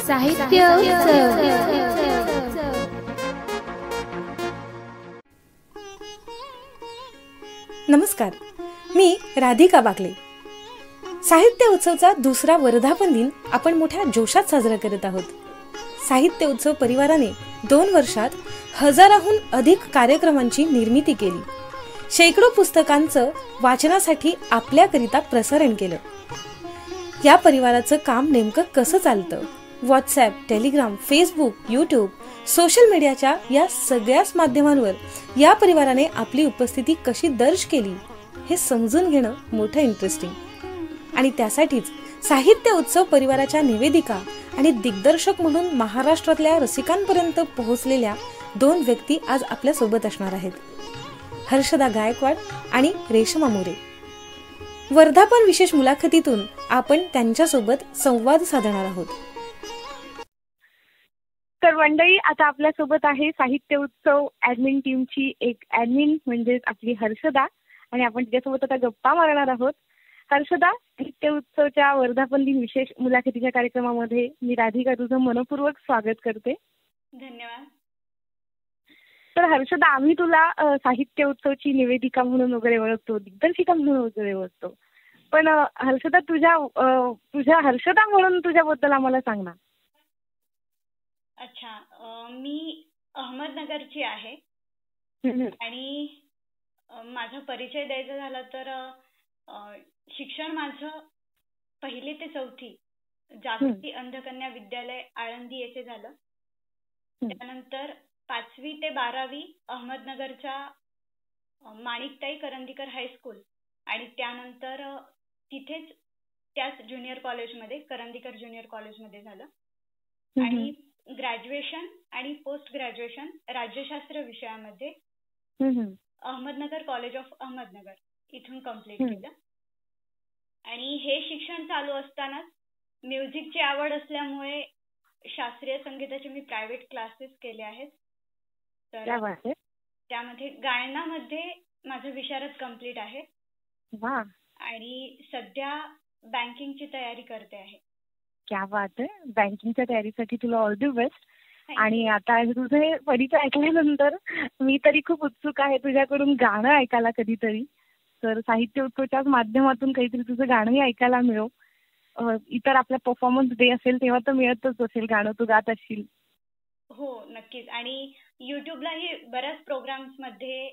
साहित्य उत्सव. नमस्कार, मी राधिका बागले. साहित्य उत्सवचा दुसरा वर्धापन दिन आपण मोठ्या जोशात साजरा करत आहोत. साहित्य उत्सव परिवाराने 2 वर्षात हजाराहून अधिक कार्यक्रमांची निर्मिती केली. शेकडो पुस्तकांचं वाचनासाठी आपल्याकरिता प्रसारण केलं. या परिवाराचं काम नेमकं कसं चालतं? WhatsApp, Telegram, Facebook, YouTube, social मीडियाच्या या सगळ्याच माध्यमांवर या परिवाराने आपली उपस्थिती कशी दर्ज केली हे समजून घेणं मोठं इंटरेस्टिंग. आणि त्यासाठीच साहित्य उत्सव परिवाराच्या निवेदिका आणि दिग्दर्शक म्हणून महाराष्ट्रातल्या रसिकांपर्यंत पोहोचलेल्या 2 व्यक्ती आज आपल्या सोबत असणार आहेत. हर्षदा गायकवाड आणि रेशमा मोरे. वर्धापन विशेष मुलाखतीतून आपण त्यांच्यासोबत संवाद साधणार आहोत. तर मंडळी, आता आपल्या सोबत आहे साहित्य उत्सव ऍडमिन टीमची एक ऍडमिन म्हणजे आपली हर्षदा, आणि आपण तिच्यासोबत आता गप्पा मारणार आहोत. हर्षदा, साहित्य उत्सवच्या वर्धापन दिन विशेष मुलाखतीच्या कार्यक्रमामध्ये मी राधिका तुझं मनपूर्वक स्वागत करते. धन्यवाद. तर हर्षदा, आम्ही तुला साहित्य उत्सवची निवेदिका म्हणून वगैरे ओळखतो, दिग्दर्शिका म्हणून वगैरे ओळखतो, पण हर्षदा तुझ्या हर्षदा म्हणून तुझ्याबद्दल आम्हाला सांग ना. अच्छा, मी अहमदनगरची आहे आणि माझा परिचय द्यायचा झाला तर शिक्षण माझं 1ली ते 4थी जागृती अंधकन्या विद्यालय आळंदी येथे झालं. त्यानंतर 5वी ते 12वी अहमदनगरच्या माणिकताई करंदीकर हायस्कूल आणि त्यानंतर तिथेच त्याच ज्युनियर कॉलेजमध्ये करंदीकर ज्युनियर कॉलेजमध्ये झालं. आणि ग्रॅज्युएशन आणि पोस्ट ग्रॅज्युएशन राज्यशास्त्र विषयामध्ये अहमदनगर कॉलेज ऑफ अहमदनगर इथून कंप्लीट केलं. आणि हे शिक्षण चालू असतानाच म्युझिकची आवड असल्यामुळे शास्त्रीय संगीताचे मी प्रायव्हेट क्लासेस केले आहेत. तर त्यामध्ये गायनामध्ये माझं विशारद कंप्लीट आहे आणि सध्या बँकिंगची तयारी करते आहे. क्या बात आहे. बँकिंगच्या तयारीसाठी तुला ऑल द बेस्ट. आणि आता तुझे परिचय ऐकल्यानंतर मी तरी खूप उत्सुक आहे तुझ्याकडून गाणं ऐकायला कधीतरी. तर साहित्य उत्सवच्याच माध्यमातून काहीतरी तुझं गाणंही ऐकायला मिळो. इतर आपला परफॉर्मन्स डे असेल तेव्हा तर मिळतच असेल गाणं तू गात असशील. हो, नक्कीच. आणि युट्यूबलाही बऱ्याच प्रोग्राम्स मध्ये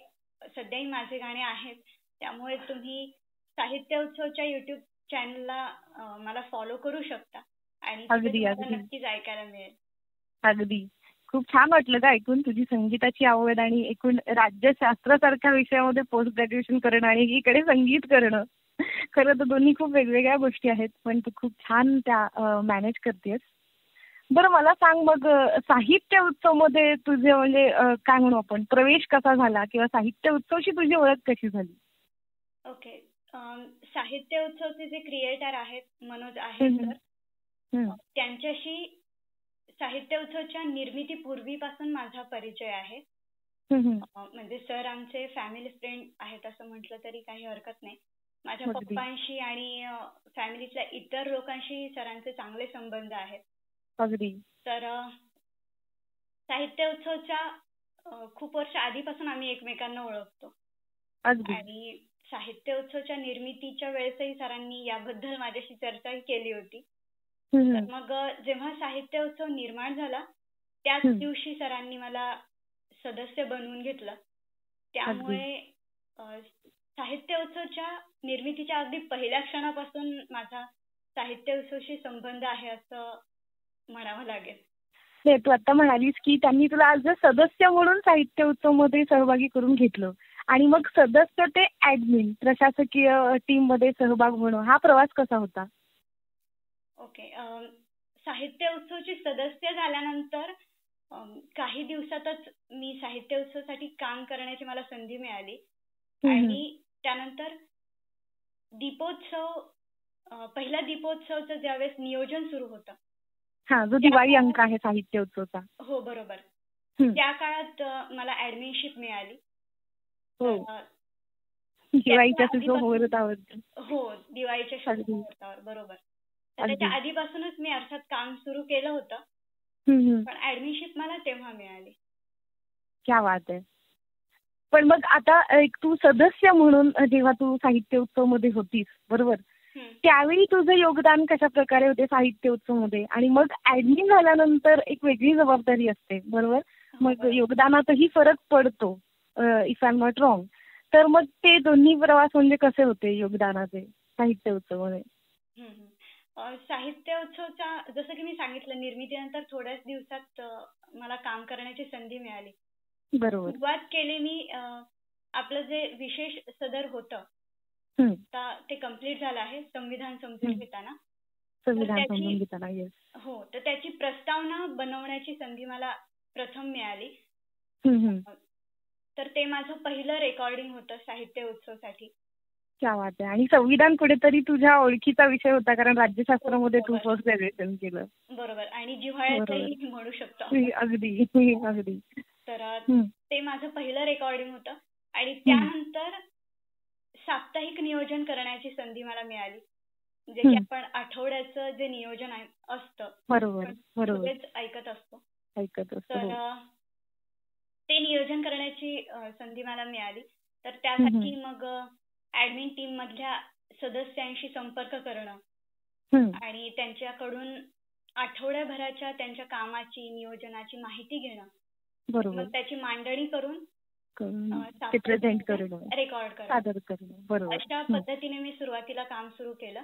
सध्याही माझे गाणे आहेत. त्यामुळे तुम्ही साहित्य उत्सवच्या युट्यूब चॅनलला मला फॉलो करू शकता आणि नक्कीच ऐकायला मिळेल. अगदी. खूप छान वाटलं का ऐकून तुझी संगीताची आवड आणि एकूण राज्यशास्त्रासारख्या विषयामध्ये पोस्ट ग्रॅज्युएशन करणं आणि एकीकडे संगीत करणं. खरं तर दोन्ही खूप वेगवेगळ्या गोष्टी आहेत, पण तू खूप छान त्या मॅनेज करतेस. बरं, मला सांग मग साहित्य उत्सव मध्ये तुझे म्हणजे काय म्हणू आपण प्रवेश कसा झाला किंवा साहित्य उत्सवशी तुझी ओळख कशी झाली? ओके, साहित्य उत्सवचे जे क्रिएटर आहेत मनोज आहेत तर त्यांच्याशी साहित्य उत्सवच्या निर्मितीपूर्वीपासून माझा परिचय आहे. म्हणजे सर आमचे फॅमिली फ्रेंड आहेत असं म्हटलं तरी काही हरकत नाही. माझ्या पप्पांशी आणि फॅमिलीतल्या इतर लोकांशी सरांचे चांगले संबंध आहेत. अगदी. तर साहित्य उत्सवच्या खूप वर्ष आधीपासून आम्ही एकमेकांना ओळखतो. आणि साहित्य उत्सवच्या निर्मितीच्या वेळेसही सरांनी याबद्दल माझ्याशी चर्चाही केली होती. तर मग जेव्हा साहित्य उत्सव निर्माण झाला त्याच दिवशी सरांनी मला सदस्य बनवून घेतलं. त्यामुळे साहित्य उत्सवच्या निर्मितीच्या अगदी पहिल्या क्षणापासून माझा साहित्य उत्सवशी संबंध आहे असं म्हणावं लागेल. तू आता म्हणालीस की त्यांनी तुला आज सदस्य म्हणून साहित्य उत्सव मध्ये सहभागी करून घेतलं आणि मग सदस्य ते ऍडमिन प्रशासकीय टीम मध्ये सहभाग होणं, हा प्रवास कसा होता? ओके, साहित्य उत्सवची सदस्य झाल्यानंतर काही दिवसातच मी साहित्य उत्सवासाठी काम करण्याची मला संधी मिळाली. आणि त्यानंतर दीपोत्सव, पहिला दीपोत्सवचं ज्यावेळेस नियोजन सुरू होतं, जो दिवाळी अंक आहे साहित्य उत्सवचा. हो, बरोबर. त्या काळात मला ऍडमिनशिप मिळाली. दिवाळीच्या शुभमुहूर्तावर. हो, दिवाळीच्या शुभमुहूर्तावर, बरोबर. तर त्याच्या आधीपासूनच मी अर्थात काम सुरू केलं होतं. पण ऍडमिनशिप मला तेव्हा मिळाली. क्या बात आहे. पण मग आता एक तू सदस्य म्हणून जेव्हा तू साहित्य उत्सव मध्ये होतीस, बरोबर, त्यावेळी तुझं योगदान कशा प्रकारे होते साहित्य उत्सव मध्ये, आणि मग ऍडमिन झाल्यानंतर एक वेगळी जबाबदारी असते, बरोबर. मग योगदानातही फरक पडतो, if I am not wrong. तर मग ते दोन्ही प्रवास म्हणजे कसे होते योगदानाचे साहित्य उत्सव मध्ये? साहित्य उत्सवचा जसं की मी सांगितलं, निर्मितीनंतर थोड्याच दिवसात मला काम करण्याची संधी मिळाली. बरोबर. सुरुवात केली मी, आपलं जे विशेष सदर होतं ते कम्प्लीट झालं आहे, संविधान समजून घेताना. हो, तर त्याची प्रस्तावना बनवण्याची संधी मला प्रथम मिळाली. तर ते माझं पहिलं रेकॉर्डिंग होतं साहित्य उत्सवसाठी. क्या बात आहे. आणि संविधान कुठेतरी तुझ्या ओळखीचा विषय होता, कारण राज्यशास्त्रामध्ये तू फर्स्ट ग्रॅज्युएशन केलं. बरोबर. आणि जिव्हाळ्याचंही म्हणू शकतो. अगदी अगदी. तर ते माझं पहिलं रेकॉर्डिंग होतं. आणि त्यानंतर साप्ताहिक नियोजन करण्याची संधी मला मिळाली. जे की आपण आठवड्याचं जे नियोजन असतं, बरोबर, ऐकत असतो. तर ते नियोजन करण्याची संधी मला मिळाली. तर त्यासाठी मग ऍडमिन टीम मधल्या सदस्यांशी संपर्क करणं आणि त्यांच्याकडून आठवड्याभराच्या त्यांच्या कामाची, नियोजनाची माहिती घेणं, मग त्याची मांडणी करून प्रेझेंट करणं, रेकॉर्ड करणं, अशा पद्धतीने मी सुरुवातीला काम सुरू केलं.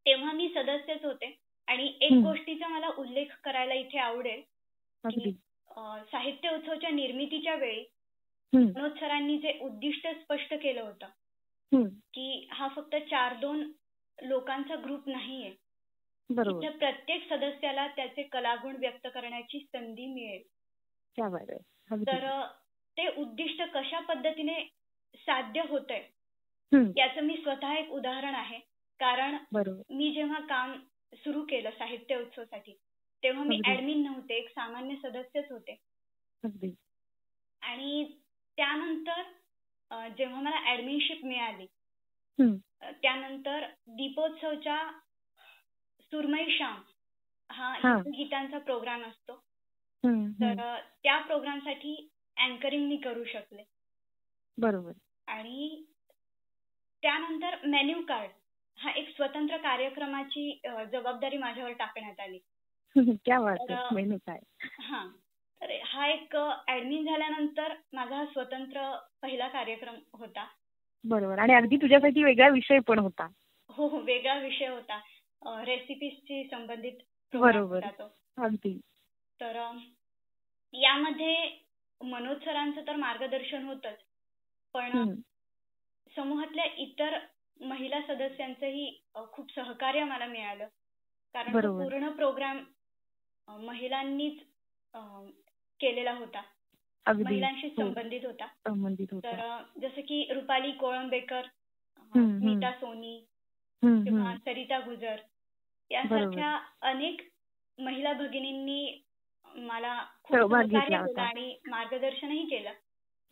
तेव्हा मी सदस्यच होते. आणि एक गोष्टीचा मला उल्लेख करायला इथे आवडेल की साहित्य उत्सवच्या निर्मितीच्या वेळी मनोज सरांनी जे उद्दिष्ट स्पष्ट केलं होतं की हा फक्त 4-2 लोकांचा ग्रुप नाहीये, इथे प्रत्येक सदस्याला त्याचे कलागुण व्यक्त करण्याची संधी मिळेल. तर ते उद्दिष्ट कशा पद्धतीने साध्य होतंय याचं मी स्वतः एक उदाहरण आहे. कारण मी जेव्हा काम सुरू केलं साहित्य उत्सवसाठी, तेव्हा मी ऍडमिन नव्हते, एक सामान्य सदस्यच होते. आणि त्यानंतर जेव्हा मला ऍडमिनशिप मिळाली, त्यानंतर दीपोत्सवच्या सुरमई शाम हा गीतांचा प्रोग्राम असतो. तर त्या प्रोग्रामसाठी अँकरिंग मी करू शकले. बरोबर. आणि त्यानंतर मेन्यू कार्ड हा एक स्वतंत्र कार्यक्रमाची जबाबदारी माझ्यावर टाकण्यात आली. Menu card. तर हा एक ऍडमिन झाल्यानंतर माझा हा स्वतंत्र पहिला कार्यक्रम होता. बरोबर. आणि अगदी तुझ्यासाठी वेगळा विषय पण होता. हो, वेगळा विषय होता. रेसिपीजशी संबंधित. बरोबर, अगदी. तर यामध्ये मनोज सरांचं तर मार्गदर्शन होतच, पण समूहातल्या इतर महिला सदस्यांचंही खूप सहकार्य मला मिळालं. कारण पूर्ण प्रोग्राम महिलांनीच केलेला होता, महिलांशी संबंधित होता. तर जसं की रुपाली कोळंबेकर, नीता सोनी किंवा सरिता गुजर यासारख्या अनेक महिला भगिनींनी मला खूप सहकार्य केलं आणि मार्गदर्शनही केलं.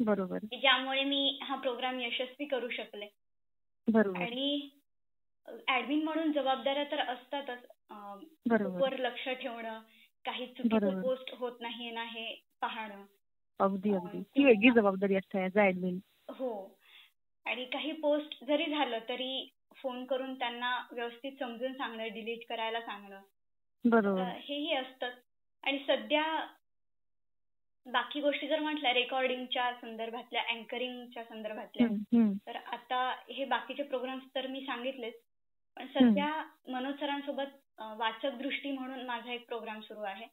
बरोबर. ज्यामुळे मी हा प्रोग्राम यशस्वी करू शकले. आणि ऍडमिन म्हणून जबाबदाऱ्या तर असतातच. वर लक्ष ठेवणं, काही चुकीचं पोस्ट होत नाहीये ना हे पाहणं. अगदी ही वेगळी जबाबदारी असते ऍज अ ऍडमिन. हो. आणि काही पोस्ट जरी झालं तरी फोन करून त्यांना व्यवस्थित समजून सांगणं, डिलीट करायला सांगणं. बरोबर. हेही असतं. आणि सध्या बाकी गोष्टी जर म्हटल्या, रेकॉर्डिंगच्या संदर्भातल्या, अँकरिंगच्या संदर्भातल्या, तर आता हे बाकीचे प्रोग्राम्स तर मी सांगितलेच. पण सध्या मनोज सरांसोबत वाचक दृष्टी म्हणून माझा एक प्रोग्राम सुरू आहे.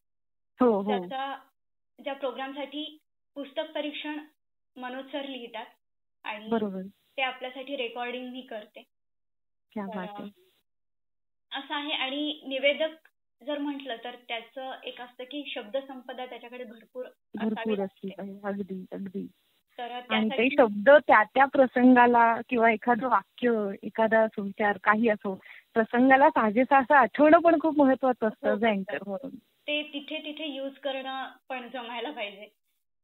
ज्या प्रोग्रामसाठी पुस्तक परीक्षण मनोज सर लिहितात आणि ते आपल्यासाठी रेकॉर्डिंग मी करते. असं आहे. आणि निवेदक जर म्हटलं तर त्याचं एक असतं की शब्दसंपदा त्याच्याकडे भरपूर असते. अगदी. आणि ते शब्द त्या प्रसंगाला किंवा एखादं वाक्य, एखादा सुविचार, काही असो, प्रसंगाला साजेसा असं आठवणं पण खूप महत्वाचं असतं अँकर म्हणून. ते तिथे युज करणं पण जमायला पाहिजे.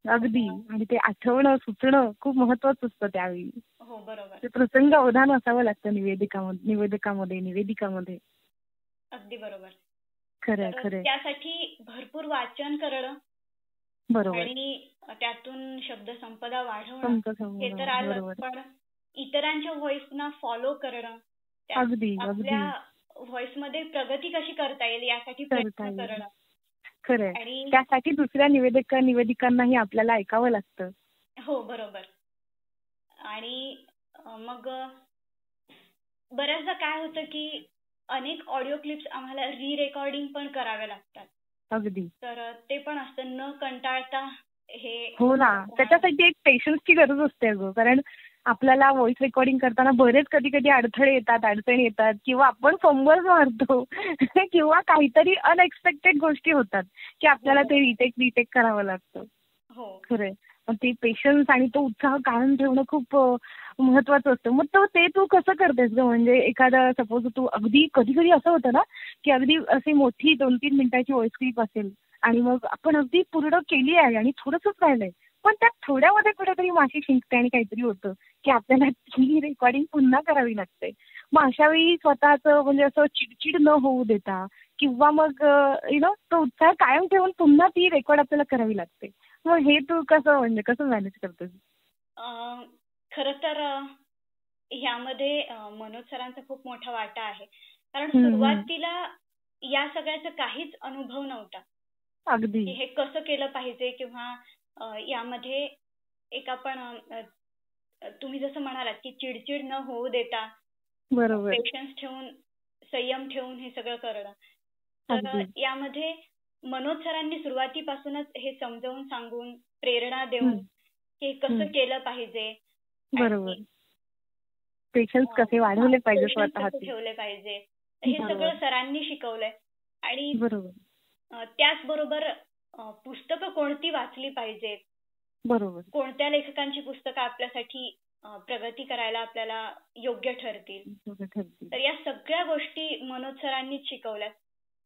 अगदी. आणि ते आठवणं, सुचणं खूप महत्वाचं असतं त्यावेळी. हो, बरोबर. ते प्रसंग अवधान असावं लागतं निवेदिकामध्ये. अगदी बरोबर. खरंय तर खरंय त्यासाठी भरपूर वाचन करणं बरोबर आणि त्यातून शब्दसंपदा वाढवणं समजा हे तर आलं, बरोबर पण इतरांच्या व्हॉइसना फॉलो करणं, अगदी अगदी आपल्या व्हॉइस मध्ये प्रगती कशी करता येईल यासाठी करता प्रयत्न येईल करणं. खरंय आणि त्यासाठी दुसऱ्या निवेदिकांनाही आपल्याला ऐकावं लागतं. हो, बरोबर. आणि मग बऱ्याचदा काय होतं की अनेक ऑडिओ क्लिप्स आम्हाला रेकॉर्डिंग पण कराव्या लागतात. अगदी तर ते पण असतं न कंटाळता हे. हो ना त्याच्यासाठी एक पेशन्सची गरज असते अगं कारण आपल्याला व्हॉइस रेकॉर्डिंग करताना बरेच कधी कधी अडथळे येतात अडचणी येतात किंवा आपण फंबल्स मारतो किंवा काहीतरी अनएक्सपेक्टेड गोष्टी होतात की आपल्याला ते रिटेक करावं लागतं. हो, खरंय पण ते पेशन्स आणि तो उत्साह कायम ठेवणं खूप महत्वाचं असतं. मग ते तू कसं करतेस ग म्हणजे एखादा सपोज तू अगदी कधी कधी असं होतं ना की अगदी अशी मोठी 2-3 मिनिटाची व्हॉइस क्लिप असेल आणि मग आपण अगदी पूर्ण केली आहे आणि थोडंसंच राहिलंय पण त्या थोड्यामध्ये कुठेतरी माशी शिंकते आणि काहीतरी होतं की आपल्याला ती रेकॉर्डिंग पुन्हा करावी लागते. मग अशा वेळी स्वतःचं म्हणजे असं चिडचिड न होऊ देता किंवा मग तो उत्साह कायम ठेवून पुन्हा ती रेकॉर्ड आपल्याला करावी लागते. मग हे तू कसं मॅनेज करतेस? खर तर ह्यामध्ये मनोज सरांचा खूप मोठा वाटा आहे. कारण हम्म, सुरुवातीला या सगळ्याचा काहीच अनुभव नव्हता अगदी की हे कसं केलं पाहिजे किंवा यामध्ये एक आपण तुम्ही जसं म्हणालात की चिडचिड न होऊ देता बरोबर पेशन्स ठेवून संयम ठेवून हे सगळं करणं. तर अगदी यामध्ये मनोज सरांनी सुरुवातीपासूनच हे समजावून सांगून प्रेरणा देऊन की हे कसं केलं पाहिजे, बरोबर पेशन्स कसे वाढवले पाहिजे पेशन्स कसे स्वतःचे ठेवले पाहिजे हे सगळं सरांनी शिकवलंय. आणि बरोबर त्याचबरोबर पुस्तकं कोणती वाचली पाहिजेत, बरोबर कोणत्या लेखकांची पुस्तकं आपल्यासाठी प्रगती करायला आपल्याला योग्य ठरतील. तर या सगळ्या गोष्टी मनोज सरांनीच शिकवल्यात.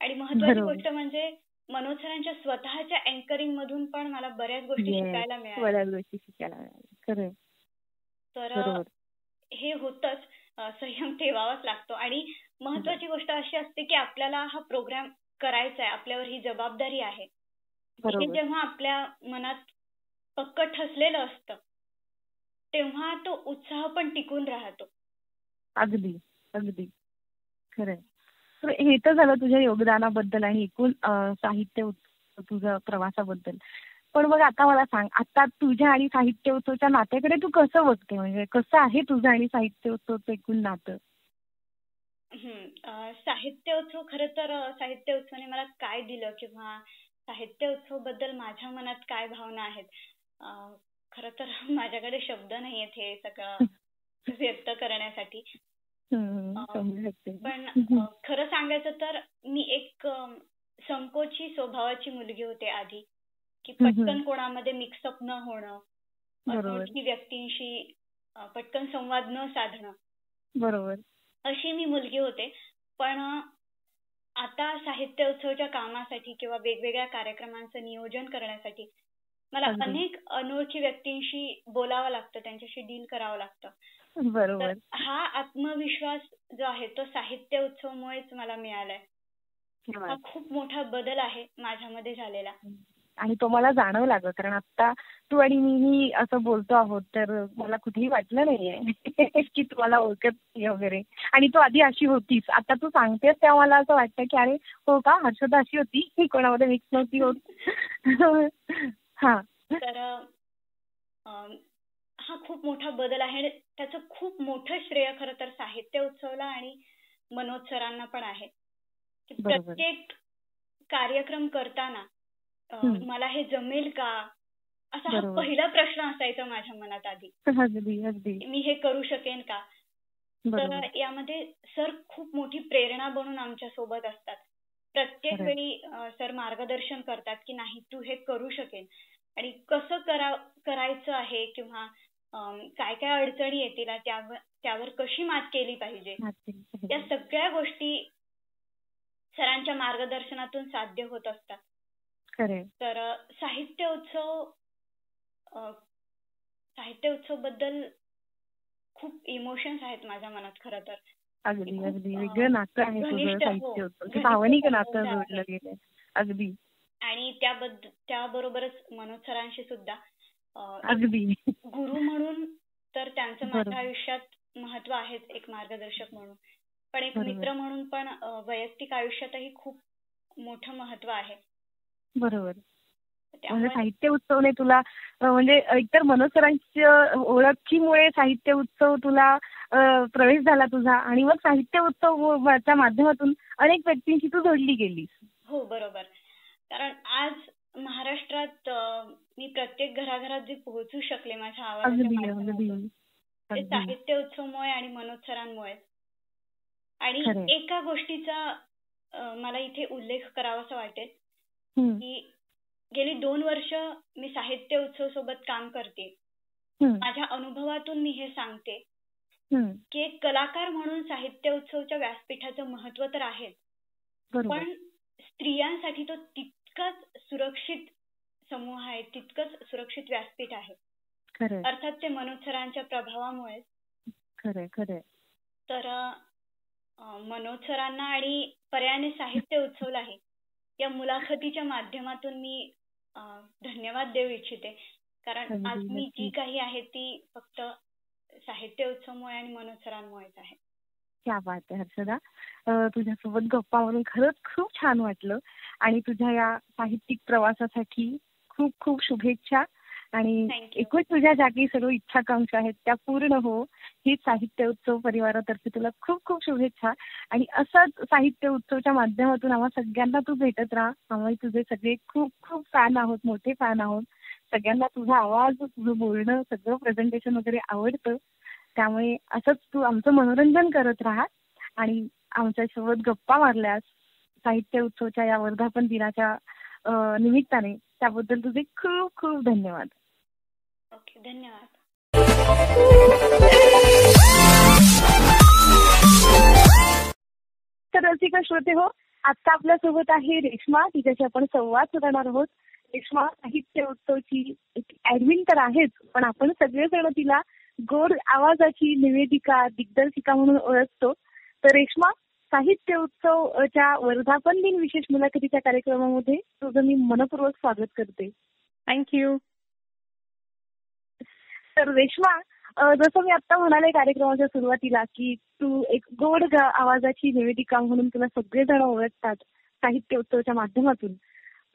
आणि महत्वाची गोष्ट म्हणजे मनोज सरांच्या स्वतःच्या अँकरिंग मधून पण मला बऱ्याच गोष्टी शिकायला मिळाल्या. तर हे होतच, संयम ठेवावाच लागतो. आणि महत्वाची गोष्ट अशी असते की आपल्याला हा प्रोग्राम करायचा आहे, आपल्यावर ही जबाबदारी आहे. हे जेव्हा आपल्या मनात पक्क ठसलेलं असतं तेव्हा तो उत्साह पण टिकून राहतो. अगदी अगदी खरंय. तर हे तर झालं तुझ्या योगदानाबद्दल आणि एकूण साहित्य तुझ्या प्रवासाबद्दल. पण मग आता मला सांग आता तुझ्या आणि साहित्य उत्सवच्या नात्याकडे तू कसं बघते म्हणजे कसं आहे तुझं आणि साहित्य उत्सवचं एकूण नातं? साहित्य उत्सव खरं तर साहित्य उत्सवाने मला काय दिलं किंवा साहित्य उत्सव बद्दल माझ्या मनात काय भावना आहेत, खरं तर माझ्याकडे शब्द नाहीयेत हे सगळं व्यक्त करण्यासाठी. पण खरं सांगायचं तर मी एक संकोची स्वभावाची मुलगी होते आधी, की पटकन कोणामध्ये मिक्सअप न होणं, अनोळखी व्यक्तींशी पटकन संवाद न साधणं, बरोबर अशी मी मुलगी होते. पण आता साहित्य उत्सवच्या कामासाठी किंवा वेगवेगळ्या कार्यक्रमांचं नियोजन करण्यासाठी मला अनेक अनोळखी व्यक्तींशी बोलावं लागतं, त्यांच्याशी डील करावं लागतं. बरोबर. हा आत्मविश्वास जो आहे तो साहित्य उत्सवमुळेच मला मिळालाय. हा खूप मोठा बदल आहे माझ्यामध्ये झालेला. आणि तो मला जाणवला ग कारण आता तू आणि मी असं बोलतो आहोत तर मला कुठेही वाटलं नाहीये की तू मला ओळखत वगैरे. आणि तू आधी अशी होतीस, आता तू सांगतेस तेव्हा मला असं वाटतं की अरे हो का हर्षदा अशी होती की कोणामध्ये मिक्स नव्हती होत. हा तर हा खूप मोठा बदल आहे. त्याचं खूप मोठं श्रेय खरं तर साहित्य उत्सवला आणि मनोज सरांना पण आहे. प्रत्येक कार्यक्रम करताना मला हे जमेल का असा हा पहिला प्रश्न असायचा माझ्या मनात आधी. मी हे करू शकेन का. तर यामध्ये सर खूप मोठी प्रेरणा बनून आमच्या सोबत असतात. प्रत्येक वेळी सर मार्गदर्शन करतात की नाही तू हे करू शकेल आणि कसं करायचं आहे किंवा काय काय अडचणी येतील त्यावर कशी मात केली पाहिजे, या सगळ्या गोष्टी सरांच्या मार्गदर्शनातून साध्य होत असतात. तर साहित्य उत्सव बद्दल खूप इमोशन्स आहेत माझ्या मनात खरं तर. अगदी अगदी वेगळं नातं आहे तुझं साहित्य उत्सव, भावनिक नातं जोडलं गेलंय. अगदी. आणि त्याबरोबरच मनोज सरांशी सुद्धा अगदी गुरु म्हणून तर त्यांचं माझ्या आयुष्यात महत्व आहेच, एक मार्गदर्शक म्हणून, पण एक मित्र म्हणून पण वैयक्तिक आयुष्यातही खूप मोठं महत्व आहे. बरोबर. म्हणजे साहित्य उत्सवने तुला म्हणजे एकतर मनोज सरांच्या ओळखीमुळे साहित्य उत्सव तुला प्रवेश झाला तुझा, आणि मग साहित्य उत्सवच्या माध्यमातून अनेक व्यक्तींशी तू जोडली गेलीस. हो बरोबर. कारण आज महाराष्ट्रात मी प्रत्येक घराघरात जे पोहोचू शकले माझ्या आवाजाच्या माध्यमातून, ते साहित्य उत्सवमुळे आणि मनोज सरांमुळे. आणि एका गोष्टीचा मला इथे उल्लेख करावासा वाटेल की गेली 2 वर्ष मी साहित्य उत्सव सोबत काम करते. माझ्या अनुभवातून मी हे सांगते की एक कलाकार म्हणून साहित्य उत्सवच्या व्यासपीठाचं महत्व तर आहेच, पण स्त्रियांसाठी तो तितकाच सुरक्षित समूह आहे, तितकंच सुरक्षित व्यासपीठ आहे. अर्थात ते मनोज सरांच्या प्रभावामुळे. तर मनोज सरांना आणि पर्यायाने साहित्य उत्सवलाही या मुलाखतीच्या माध्यमातून मी धन्यवाद देऊ इच्छिते. कारण आज मी जी काही आहे ती फक्त साहित्य उत्सवमुळे आणि मनोज सरांमुळेच आहे. क्या बात आहे हर्षदा. तुझ्यासोबत गप्पा मारून खरंच खूप छान वाटलं, आणि तुझ्या या साहित्यिक प्रवासासाठी खूप खूप शुभेच्छा. आणि एकूण तुझ्या ज्या काही सर्व इच्छाकांक्षा आहेत त्या पूर्ण हो, हीच साहित्य उत्सव परिवारातर्फे तुला खूप खूप शुभेच्छा. आणि असंच साहित्य उत्सवच्या माध्यमातून आम्हा सगळ्यांना तू भेटत राहा. आम्ही तुझे सगळे खूप खूप फॅन आहोत, मोठे फॅन आहोत. सगळ्यांना तुझा आवाज, तुझं बोलणं, सगळं प्रेझेंटेशन वगैरे आवडतं. त्यामुळे असंच तू आमचं मनोरंजन करत राहा, आणि आमच्यासोबत गप्पा मारल्यास साहित्य उत्सवच्या या वर्धापन दिनाच्या निमित्ताने त्याबद्दल तुझे खूप खूप धन्यवाद. ओके, धन्यवाद. तर रसिका श्रोते हो, आता आपल्या सोबत आहे रेश्मा. तिच्याशी आपण संवाद साधणार आहोत. रेश्मा साहित्य उत्सवची ऍडमिन तर आहेच, पण आपण सगळेजण तिला गोड आवाजाची निवेदिका, दिग्दर्शिका म्हणून ओळखतो. तर रेश्मा, साहित्य उत्सवच्या वर्धापन दिन विशेष मुलाखतीच्या कार्यक्रमामध्ये तुझं मी मनपूर्वक स्वागत करते. थँक्यू. तर रेश्मा, जसं मी आता म्हणाले कार्यक्रमाच्या सुरुवातीला की तू एक गोड आवाजाची निवेदिका म्हणून तुला सगळेजण ओळखतात साहित्य उत्सवच्या माध्यमातून.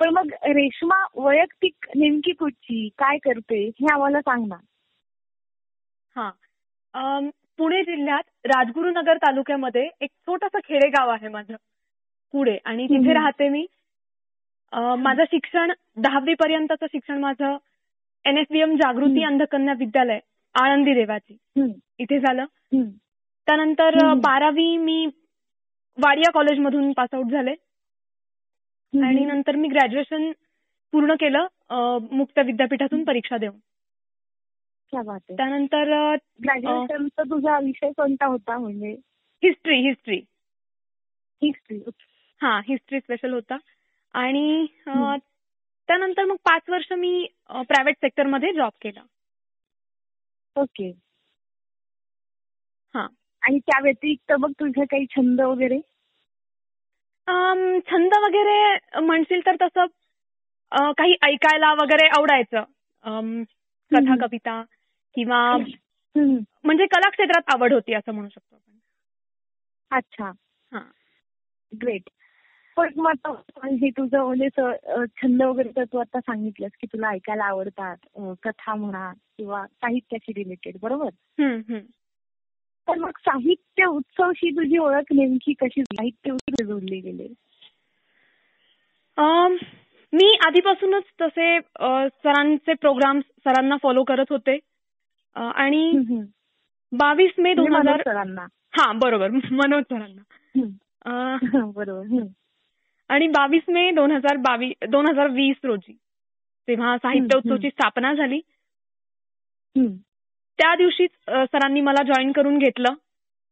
पण मग रेश्मा वैयक्तिक नेमकी कुठची, काय करते, हे आम्हाला सांग ना. पुणे जिल्ह्यात राजगुरुनगर तालुक्यामध्ये एक छोटंसं खेडेगाव आहे माझं, कुडे, आणि तिथे राहते मी. माझं शिक्षण 10वी पर्यंतचं शिक्षण माझं NSVM जागृती अंधकन्या विद्यालय आळंदी देवाची इथे झालं. त्यानंतर 12वी मी वाडिया कॉलेजमधून पासआउट झाले, आणि नंतर मी ग्रॅज्युएशन पूर्ण केलं मुक्त विद्यापीठातून परीक्षा देऊन. त्यानंतर ग्रॅज्युएशनचा तुझा विषय कोणता होता? म्हणजे हिस्ट्री. हा, हिस्ट्री स्पेशल होता. आणि त्यानंतर मग 5 वर्ष मी प्रायव्हेट सेक्टरमध्ये जॉब केला. ओके. हा. आणि त्या व्यतिरिक्त मग तुझे काही छंद वगैरे? छंद वगैरे म्हणशील तर तसं काही ऐकायला वगैरे आवडायचं, कथा कविता, किंवा म्हणजे कला क्षेत्रात आवड होती असं म्हणू शकतो आपण. अच्छा, हा, ग्रेट. पण मग हे तुझं म्हणजे छंद वगैरे तर तू आता सांगितलंस की तुला ऐकायला आवडतात, कथा म्हणा किंवा साहित्याशी रिलेटेड, बरोबर? तर मग साहित्य उत्सवशी तुझी ओळख नेमकी कशी, साहित्य उत्सव जोडले गेले? मी आधीपासूनच तसे सरांचे प्रोग्राम सरांना फॉलो करत होते, आणि 22 मे 2000 सरांना, हा बरोबर, मनोज सरांना बरोबर. आणि 22 मे 2020 रोजी तेव्हा साहित्य उत्सवची स्थापना झाली. त्या दिवशीच सरांनी मला जॉईन करून घेतलं.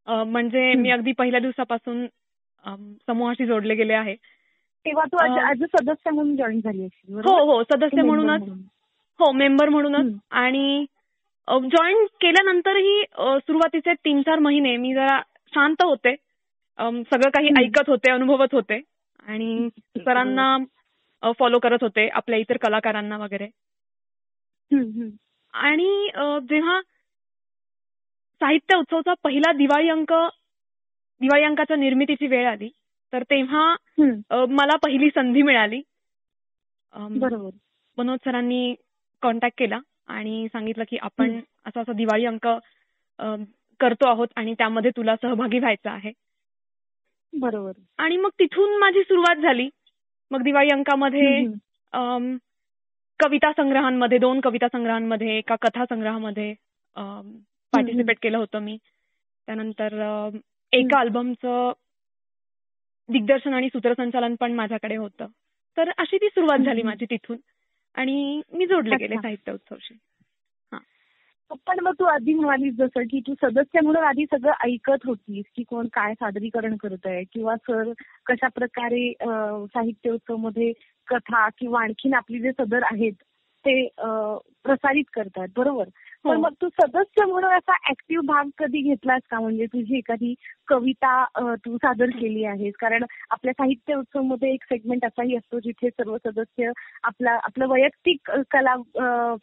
म्हणजे मी अगदी पहिल्या दिवसापासून समूहाशी जोडले गेले आहे. तेव्हा तू आज सदस्य म्हणून जॉईन झाली असेल? हो, सदस्य म्हणूनच, हो, मेंबर म्हणूनच. आणि जॉईन केल्यानंतरही सुरुवातीचे 3-4 महिने मी जरा शांत होते, सगळं काही ऐकत होते, अनुभवत होते आणि सरांना फॉलो करत होते, आपल्या इतर कलाकारांना वगैरे. आणि जेव्हा साहित्य उत्सवचा पहिला दिवाळी अंकाच्या निर्मितीची वेळ आली, तर तेव्हा मला पहिली संधी मिळाली. बरोबर. मनोज सरांनी कॉन्टॅक्ट केला आणि सांगितलं की आपण असा दिवाळी अंक करतो आहोत आणि त्यामध्ये तुला सहभागी व्हायचं आहे. बरोबर. आणि मग तिथून माझी सुरुवात झाली. मग दिवाळी अंकामध्ये कविता संग्रहांमध्ये, 2 कविता संग्रहांमध्ये, एका कथा संग्रहामध्ये पार्टिसिपेट केलं होतं मी. त्यानंतर एका अल्बमचं दिग्दर्शन आणि सूत्रसंचालन पण माझ्याकडे होतं. तर अशी ती सुरुवात झाली माझी तिथून आणि मी जोडले गेले साहित्य उत्सवशी. पण मग तू आधी म्हणालीस जसं की तू सदस्य म्हणून आधी सगळं ऐकत होतीस की कोण काय सादरीकरण करत आहे किंवा सर कशा प्रकारे साहित्य उत्सव मध्ये कथा किंवा आणखीन आपली जे सदर आहेत ते प्रसारित करतात, बरोबर. पण मग तू सदस्य म्हणून असा ऍक्टिव्ह भाग कधी घेतलास का? म्हणजे तुझी एखादी कविता तू सादर केली आहेस? कारण आपल्या साहित्य उत्सव मध्ये एक सेगमेंट असाही असतो जिथे सर्व सदस्य आपलं वैयक्तिक कला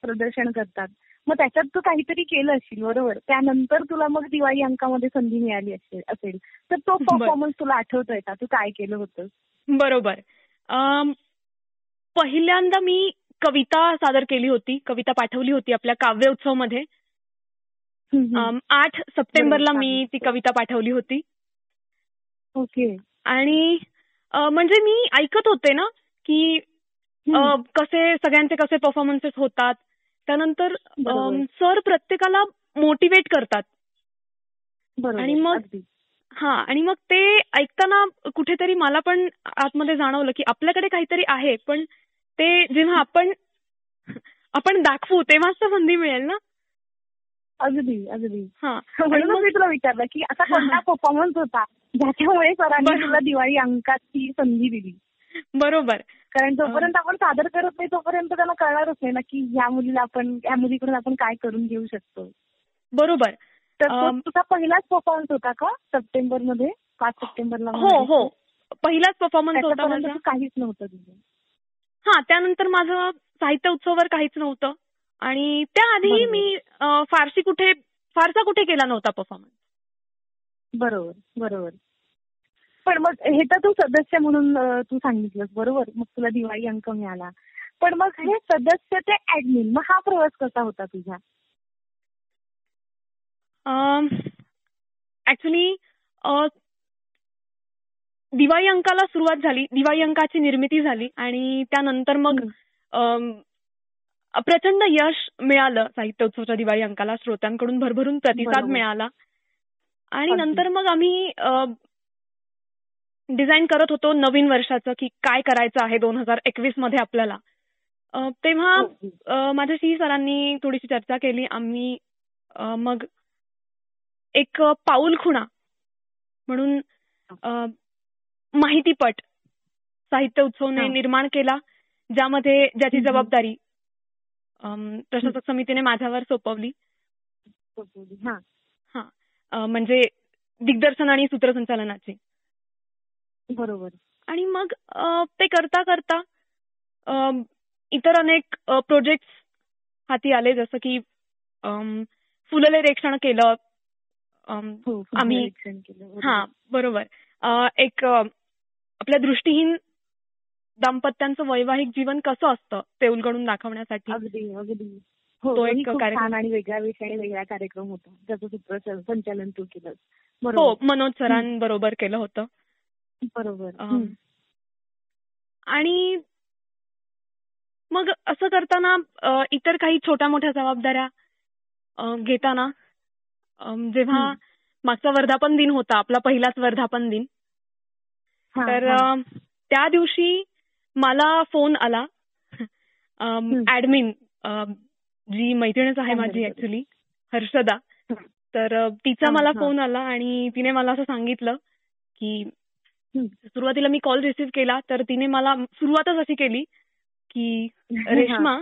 प्रदर्शन करतात. मग त्याच्यात तू काहीतरी केलं असेल, बरोबर. त्यानंतर तुला मग दिवाळी अंकामध्ये संधी मिळाली असेल, तर तो परफॉर्मन्स तुला आठवतोय का? तू काय केलं होतं? बरोबर. पहिल्यांदा मी कविता सादर केली होती, कविता पाठवली होती आपल्या काव्य उत्सवमध्ये. 8 सप्टेंबरला मी ती कविता पाठवली होती. ओके. आणि म्हणजे मी ऐकत होते ना की सगळ्यांचे कसे परफॉर्मन्सेस होतात. त्यानंतर सर प्रत्येकाला मोटिवेट करतात. आणि मग ते ऐकताना कुठेतरी मला पण आतमध्ये जाणवलं की आपल्याकडे काहीतरी आहे, पण ते जेव्हा आपण दाखवू तेव्हाच तर संधी मिळेल ना. अगदी. म्हणून मी तुला विचारलं की असा कोणता परफॉर्मन्स होता ज्याच्यामुळे सरांनी तुला दिवाळी अंकाची संधी दिली. बरोबर. कारण जोपर्यंत आपण सादर करत नाही तोपर्यंत त्यांना कळणारच नाही ना की या मुलीकडून आपण काय करून घेऊ शकतो. बरोबर. तर तो तुझा पहिलाच परफॉर्मन्स होता का सप्टेंबरमध्ये? 5 सप्टेंबरला? हो, पहिलाच परफॉर्मन्स होता माझा. काहीच नव्हतं तुझं? त्यानंतर माझं साहित्य उत्सवावर काहीच नव्हतं आणि त्याआधी मी फारसा कुठे केला नव्हता परफॉर्मन्स. बरोबर. पण मग हे तर तू सदस्य म्हणून तू सांगितलंस, बरोबर. मग तुला दिवाळी अंक मिळाला. पण मग हे सदस्य ते ऍडमिन, मग हा प्रवास कसा होता तुझा? ऍक्च्युली दिवाळी अंकाला सुरुवात झाली, दिवाळी अंकाची निर्मिती झाली आणि त्यानंतर मग प्रचंड यश मिळालं साहित्य उत्सवाच्या दिवाळी अंकाला. श्रोत्यांकडून भरभरून प्रतिसाद मिळाला आणि नंतर मग आम्ही डिझाईन करत होतो नवीन वर्षाचं की काय करायचं आहे 2021 मध्ये आपल्याला. तेव्हा माझ्याशी सरांनी थोडीशी चर्चा केली. आम्ही मग एक पाऊलखुणा म्हणून माहितीपट साहित्य उत्सवने निर्माण केला, ज्याची जबाबदारी प्रशासक समितीने माझ्यावर सोपवली. म्हणजे दिग्दर्शन आणि सूत्रसंचालनाची. बरोबर. आणि मग ते करता करता इतर अनेक प्रोजेक्ट हाती आले, जसं की फुलले रेक्षण केलं आम्ही. बरोबर. एक आपल्या दृष्टीहीन दाम्पत्यांचं वैवाहिक जीवन कसं असतं ते उलगडून दाखवण्यासाठी. अगदी. तो एक छान आणि वेगळा विषय आणि वेगळा कार्यक्रम होता, त्याचं सूत्रसंचालन तू केलं. हो, मनोज सरांबरोबर केलं होतं. बरोबर. आणि मग असं करताना इतर काही छोट्या मोठ्या जबाबदाऱ्या घेताना जेव्हा मागचा वर्धापन दिन होता, आपला पहिलाच वर्धापन दिन, तर त्या दिवशी मला फोन आला. ऍडमिन जी मैत्रीणच आहे माझी ऍक्च्युली, हर्षदा, तर तिचा मला फोन आला आणि तिने मला असं सांगितलं की सुरुवातीला मी कॉल रिसीव्ह केला तर तिने मला सुरुवातच अशी केली की रेश्मा,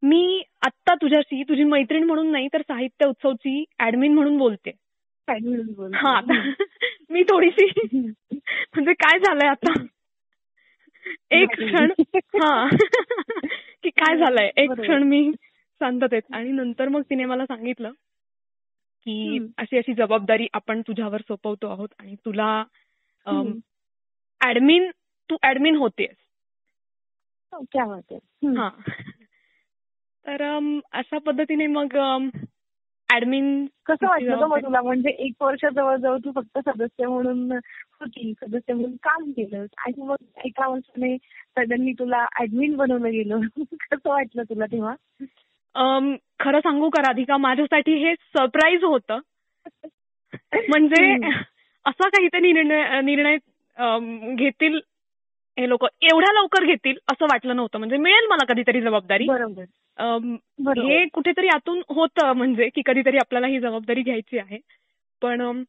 मी आत्ता तुझी मैत्रीण म्हणून नाही तर साहित्य उत्सवची ऍडमिन म्हणून बोलते. हा मी थोडीशी म्हणजे काय झालंय आता एक क्षण की काय झालंय एक क्षण मी शांततेत. आणि नंतर मग तिने मला सांगितलं की अशी अशी जबाबदारी आपण तुझ्यावर सोपवतो आहोत आणि तुला तू ऍडमिन होतेस. हा तर अशा पद्धतीने मग ऍडमिन. कसं वाटलं मग तुला? म्हणजे 1 वर्ष जवळजवळ तू फक्त सदस्य म्हणून सदस्य म्हणून काम केलं आणि मग एका वर्षाने सडनली तुला ऍडमिन बनवलं गेलं. कसं वाटलं तुला तेव्हा? खरं सांगू का राधिका, माझ्यासाठी हे सरप्राईज होतं. म्हणजे असा काहीतरी निर्णय घेतील हे लोक, एवढ्या लवकर घेतील असं वाटलं नव्हतं. म्हणजे मिळेल मला कधीतरी जबाबदारी. हे कुठेतरी आतून होतं म्हणजे की कधीतरी आपल्याला ही जबाबदारी घ्यायची आहे. पण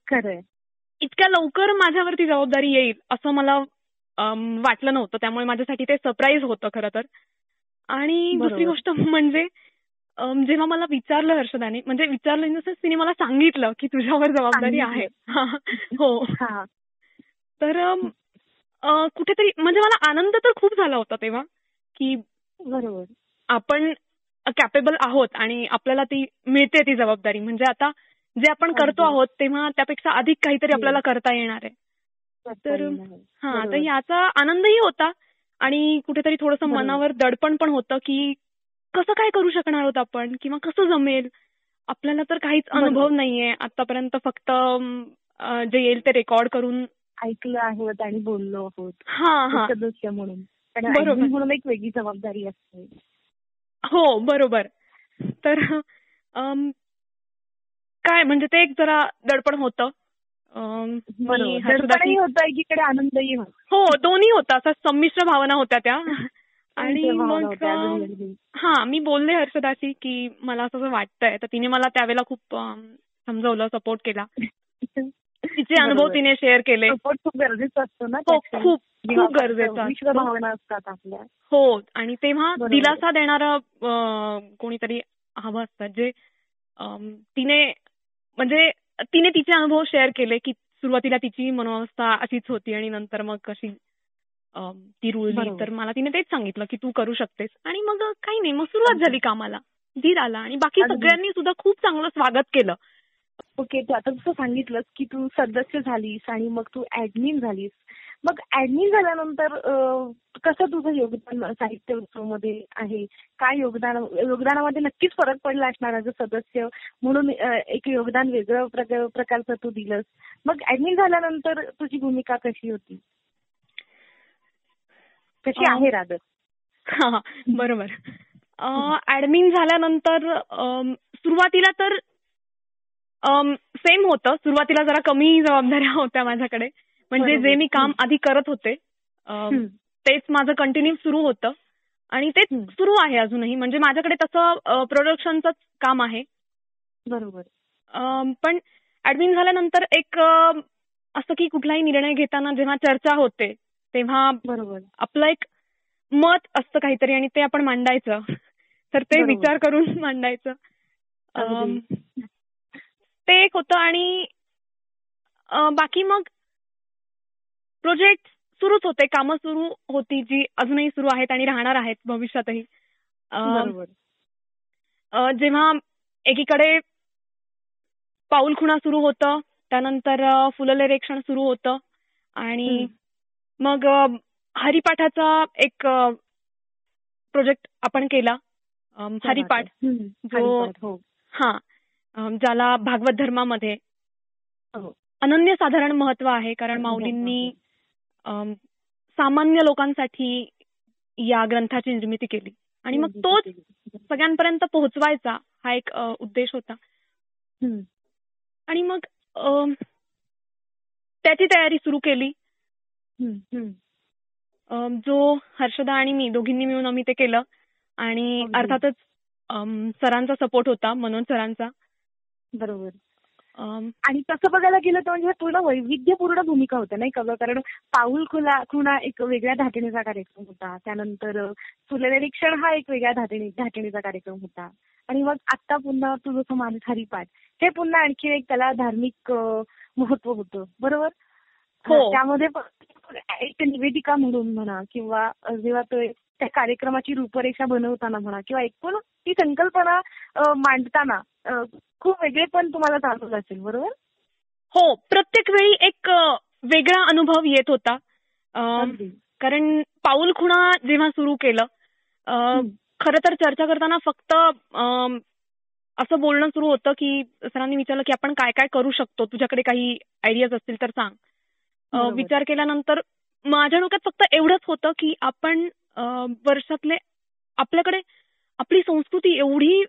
इतक्या लवकर माझ्यावरती जबाबदारी येईल असं मला वाटलं नव्हतं. त्यामुळे माझ्यासाठी ते सरप्राईज होतं खरं तर. आणि दुसरी गोष्ट म्हणजे जेव्हा मला विचारलं हर्षदाने, म्हणजे विचारलं इन द सेन्स तिने मला सांगितलं की तुझ्यावर जबाबदारी आहे. हो. तर कुठेतरी म्हणजे मला आनंद तर खूप झाला होता तेव्हा की आपण कॅपेबल आहोत आणि आपल्याला ती मिळते ती जबाबदारी. म्हणजे आता जे आपण करतो आहोत तेव्हा त्यापेक्षा अधिक काहीतरी आपल्याला करता येणार आहे. तर तर याचा आनंदही होता आणि कुठेतरी थोडंसं मनावर दडपण पण होतं की कसं काय करू शकणार आहोत आपण किंवा कसं जमेल. आपल्याला तर काहीच अनुभव नाहीये आतापर्यंत, फक्त जे येईल ते रेकॉर्ड करून ऐकलं आहोत आणि बोललो आहोत सदस्य म्हणून. बरोबर, म्हणून एक वेगळी जबाबदारी असते. हो बरोबर. तर काय म्हणजे ते एक जरा दडपण होतं. दडपणही होतं, एकीकडे आनंदही होता. हो, दोन्ही होता. असा संमिश्र भावना होत्या त्या. आणि मग मी बोलले हर्षदाशी की मला असं वाटतंय. तर तिने मला त्यावेळेला खूप समजवलं, सपोर्ट केला. तिचे अनुभव तिने शेअर केले. सपोर्ट खूप गरजेचा असतो ना. हो, खूप खूप गरजेचा भावना असतात आपल्या. हो, आणि तेव्हा दिलासा देणारं कोणीतरी हवं असतं. जे तिने तिचे अनुभव शेअर केले की सुरुवातीला तिची मनोवस्था अशीच होती आणि नंतर मग कशी ती रुळली. तर मला तिने तेच सांगितलं की तू करू शकतेस. आणि मग काही नाही, मग सुरुवात झाली कामाला. धीर आला आणि बाकी सगळ्यांनी सुद्धा खूप चांगलं स्वागत केलं. ओके, तू आता जसं सांगितलंस की तू सदस्य झालीस आणि मग तू ऍडमिन झालीस. मग ऍडमिन झाल्यानंतर कसं तुझं योगदान साहित्य उत्सवमध्ये आहे? काय योगदानामध्ये नक्कीच फरक पडला असणार ॲज अ सदस्य म्हणून. एक योगदान वेगळं प्रकारचं तू दिलंस. मग ऍडमिन झाल्यानंतर तुझी भूमिका कशी होती, कशी आहे रादर? बरोबर. ऍडमिन झाल्यानंतर सुरुवातीला तर सेम होतं. सुरुवातीला जरा कमी जबाबदाऱ्या होत्या माझ्याकडे. म्हणजे जे मी काम आधी करत होते तेच माझं कंटिन्यू सुरू होतं आणि तेच सुरू आहे अजूनही. म्हणजे माझ्याकडे तसं प्रोडक्शनचं काम आहे. बरोबर. पण ऍडमिन झाल्यानंतर एक असं की कुठलाही निर्णय घेताना जेव्हा चर्चा होते तेव्हा आपलं एक मत असतं काहीतरी आणि ते आपण मांडायचं. तर ते विचार करून मांडायचं. ते एक होतं. आणि बाकी मग प्रोजेक्ट सुरूच होते, कामं सुरू होती जी अजूनही सुरू आहेत आणि राहणार आहेत भविष्यातही. जेव्हा एकीकडे पाऊलखुणा सुरू होतं, त्यानंतर फुलले रेक्षण सुरू होतं आणि मग हरिपाठाचा एक प्रोजेक्ट आपण केला. हरिपाठ जो ज्याला भागवत धर्मामध्ये अनन्यसाधारण महत्व आहे. कारण माऊलींनी सामान्य लोकांसाठी या ग्रंथाची निर्मिती केली आणि मग तोच सगळ्यांपर्यंत पोहोचवायचा हा एक उद्देश होता. आणि मग त्याची तयारी सुरू केली. जो हर्षदा आणि मी दोघींनी मिळून आम्ही ते केलं. आणि अर्थातच सरांचा सपोर्ट होता, मनोज सरांचा. बरोबर. आणि तसं बघायला गेलं तर म्हणजे पूर्ण वैविध्यपूर्ण भूमिका होत्या नाही का गं? कारण पाऊल खुणा एक वेगळ्या धाटणीचा कार्यक्रम होता. त्यानंतर सूर्यनिरीक्षण हा एक वेगळ्या धाटणीचा कार्यक्रम होता. आणि मग आता पुन्हा तुझं जसं मानस हरिपाठ हे पुन्हा आणखी एक त्याला धार्मिक महत्व होतं. बरोबर? त्यामध्ये एक निवेदिका म्हणून म्हणा किंवा जेव्हा तो त्या कार्यक्रमाची रूपरेषा बनवताना म्हणा किंवा एकूण ती संकल्पना मांडताना खूप वेगळे पण तुम्हाला जाणवत असेल. बरोबर? हो, प्रत्येक वेळी एक वेगळा अनुभव येत होता. कारण पाऊल खुणा जेव्हा सुरू केलं, खरं तर चर्चा करताना फक्त असं बोलणं सुरू होतं की सरांनी विचारलं की आपण काय काय करू शकतो, तुझ्याकडे काही आयडियाज असतील तर सांग. विचार केल्यानंतर माझ्या डोक्यात फक्त एवढंच होतं की आपण वर्षातले आपल्याकडे आपली संस्कृती एवढी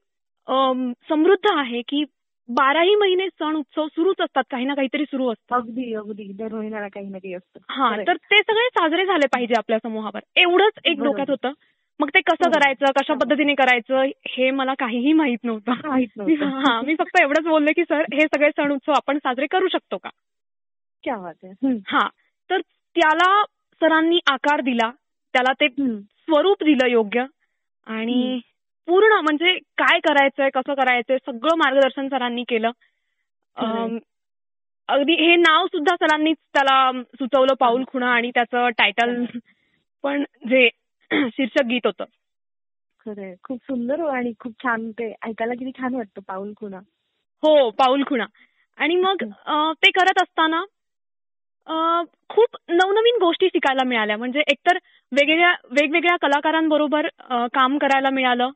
समृद्ध आहे की 12ही महिने सण उत्सव सुरूच असतात, काही ना काहीतरी सुरू असतं. अगदी अगदी दर महिन्याला काही ना काही असतं. तर ते सगळे साजरे झाले पाहिजे आपल्या समूहावर, एवढंच एक डोक्यात होतं. मग ते कसं करायचं, कशा पद्धतीने करायचं हे मला काहीही माहित नव्हतं. मी फक्त एवढंच बोलले की सर हे सगळे सण उत्सव आपण साजरे करू शकतो का? क्या बात आहे. तर त्याला सरांनी आकार दिला, त्याला ते स्वरूप दिलं योग्य आणि पूर्ण म्हणजे काय करायचंय, कसं करायचंय सगळं मार्गदर्शन सरांनी केलं. अगदी हे नाव सुद्धा सरांनीच त्याला सुचवलं, पाऊल खुणा, आणि त्याचं टायटल पण जे शीर्षक गीत होतं. खरंय, खूप सुंदर आणि खूप छान. ते ऐकायला किती छान वाटतं, पाऊल खुणा. हो, पाऊल खुणा. आणि मग ते करत असताना खूप नवनवीन गोष्टी शिकायला मिळाल्या. म्हणजे एकतर वेगवेगळ्या कलाकारांबरोबर काम करायला मिळालं.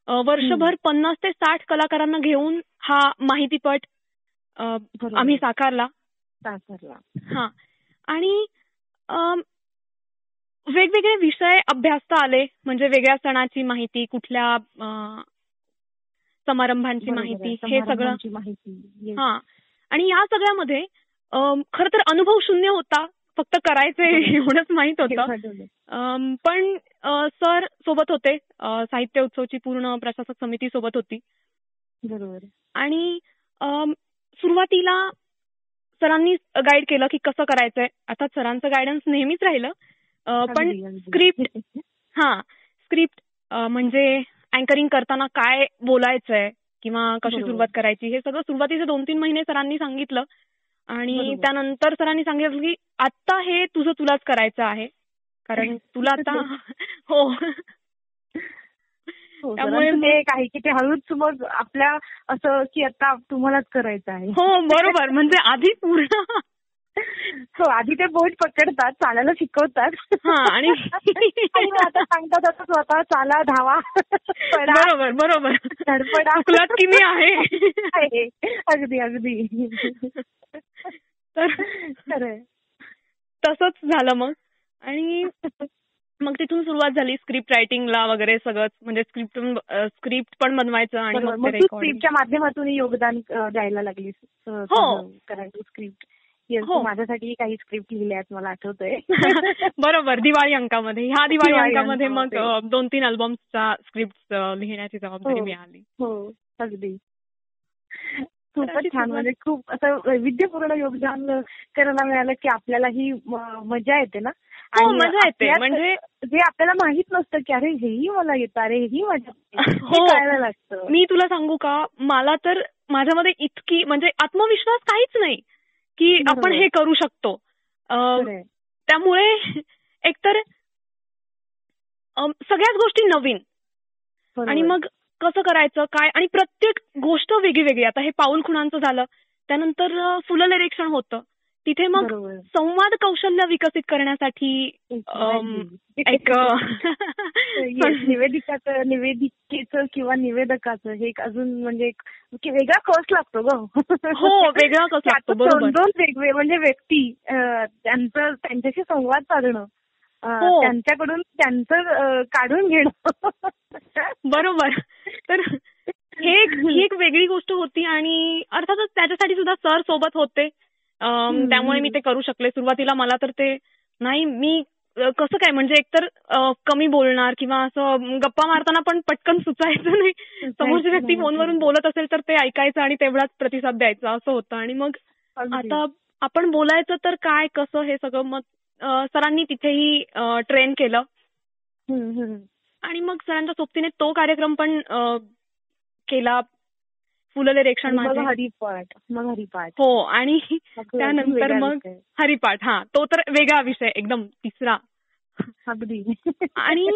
वर्षभर 50 ते 60 कलाकारांना घेऊन हा माहितीपट आम्ही साकारला. आणि वेगवेगळे विषय अभ्यासता आले. म्हणजे वेगळ्या सणाची माहिती, कुठल्या समारंभांची माहिती, हे सगळं. आणि या सगळ्यामध्ये खरं तर अनुभव शून्य होता, फक्त करायचे एवढंच माहित होतं. पण सर सोबत होते, साहित्य उत्सवची पूर्ण प्रशासक समिती सोबत होती. बरोबर. आणि सुरुवातीला सरांनी गाईड केलं की कसं करायचंय. आता सरांचं गायडन्स नेहमीच राहिलं, पण स्क्रिप्ट म्हणजे अँकरिंग करताना काय बोलायचंय किंवा कशी सुरुवात करायची, हे सगळं सुरुवातीचे 2-3 महिने सरांनी सांगितलं. आणि त्यानंतर सरांनी सांगितलं की आता हे तुलाच करायचं आहे, कारण तुला आता त्यामुळे ते काही की ते हळूच मग आपल्या असं की आता तुम्हालाच करायचं आहे. हो, बरोबर. म्हणजे आधी पूर्ण आधी ते बोट पकडतात, चालायला शिकवतात. आणि आता सांगतात आता स्वतः चाला, धावा, बरोबर धडपडा, तुलाच की मी आहे. अगदी. तर तसंच झालं मग. आणि मग तिथून सुरुवात झाली स्क्रिप्ट रायटिंगला वगैरे सगळंच. म्हणजे स्क्रिप्ट पण बनवायचं आणि मग स्क्रिप्टच्या माध्यमातून योगदान द्यायला लागली. करायचं स्क्रिप्ट. माझ्यासाठी काही स्क्रिप्ट लिहिल्या आहेत, मला आठवतंय. बरोबर, दिवाळी अंकामध्ये. ह्या दिवाळी अंकामध्ये मग 2-3 अल्बम्सचा स्क्रिप्ट लिहिण्याची जबाबदारी मिळाली. हो, अगदी. खूपच छान. म्हणजे खूप असं वैविध्यपूर्ण योगदान करायला मिळालं की आपल्यालाही मजा येते ना. आणि मजा येते. म्हणजे जे आपल्याला माहित नसतं की अरे हेही मला येतं, अरे हेही मजा कळायला लागतं. मी तुला सांगू का, मला तर माझ्यामध्ये इतकी म्हणजे आत्मविश्वास काहीच नाही की आपण हे करू शकतो. त्यामुळे एकतर सगळ्याच गोष्टी नवीन, आणि मग कसं करायचं काय, आणि प्रत्येक गोष्ट वेगळी. आता हे पाऊल खुणांचं झालं, त्यानंतर सूर्यनिरीक्षण होतं. तिथे मग संवाद कौशल्य विकसित करण्यासाठी एक निवेदिकेचं किंवा निवेदकाचं हे एक अजून म्हणजे वेगळा कस लागतो ग. हो, वेगळा कस लागतो. बरोबर. 2 वेगवेगळे म्हणजे व्यक्ती त्यांच्याशी संवाद साधणं, त्यांच्याकडून त्यांचं काढून घेणं. बरोबर. तर ही एक वेगळी गोष्ट होती. आणि अर्थातच त्याच्यासाठी सुद्धा सर सोबत होते, त्यामुळे मी ते करू शकले. सुरुवातीला मला तर ते नाही, मी कसं काय म्हणजे एकतर कमी बोलणार किंवा असं गप्पा मारताना पण पटकन सुचायचं नाही. समोरची व्यक्ती फोनवरून बोलत असेल तर ते ऐकायचं आणि तेवढाच प्रतिसाद द्यायचा असं होतं. आणि मग आता आपण बोलायचं तर काय कसं हे सगळं मग सरांनी तिथेही ट्रेन केलं. आणि मग सरांच्या सोबतीने तो कार्यक्रम पण केला. फुलले रेक्षण माझे. मग हरिपाठ. हो, आणि त्यानंतर मग हरिपाठ. हा, तो तर वेगळा विषय एकदम तिसरा. अगदी. आणि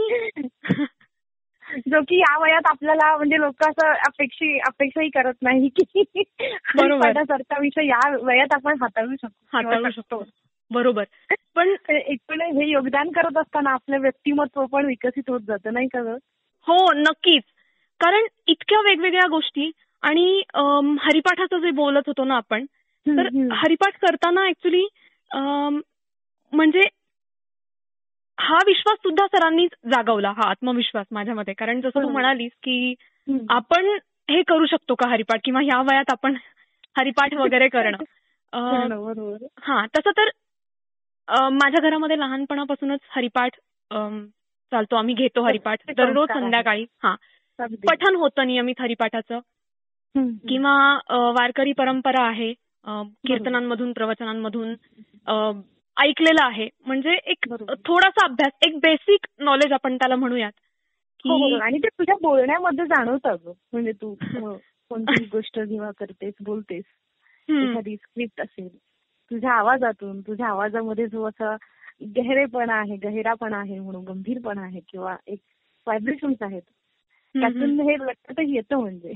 जो की या वयात आपल्याला म्हणजे लोक असं अपेक्षाही करत नाही की हरिपाठासारखा विषय या वयात आपण हाताळू शकतो. बरोबर. पण एकूण हे योगदान करत असताना आपलं व्यक्तिमत्व पण विकसित होत जातं, नाही का गं? हो, नक्कीच. कारण इतक्या वेगवेगळ्या गोष्टी. आणि हरिपाठाचं जे बोलत होतो ना आपण, तर हरिपाठ करताना ऍक्च्युली म्हणजे हा विश्वास सुद्धा सरांनीच जागवला, हा आत्मविश्वास माझ्यामध्ये. कारण जसं तू म्हणालीस की आपण हे करू शकतो का हरिपाठ, किंवा ह्या वयात आपण हरिपाठ वगैरे करणं. हा, तसं तर माझ्या घरामध्ये लहानपणापासूनच हरिपाठ चालतो. आम्ही घेतो हरिपाठ दररोज संध्याकाळी. हा, पठण होतं नियमित हरिपाठाचं. किंवा वारकरी परंपरा आहे, कीर्तनांमधून प्रवचनांमधून ऐकलेलं आहे. म्हणजे एक थोडासा अभ्यास, एक बेसिक नॉलेज आपण त्याला म्हणूयात. आणि ते तुझ्या बोलण्यामध्ये जाणवतं गं. म्हणजे तू कोणतीही गोष्ट जेव्हा करतेस, बोलतेस, एखादी स्क्रिप्ट असेल, तुझ्या आवाजातून, तुझ्या आवाजामध्ये जो असा गहिरापणा आहे म्हणून, गंभीरपणा आहे किंवा एक व्हायब्रेशन्स आहेत, त्यातून हे लक्षातही येतं म्हणजे.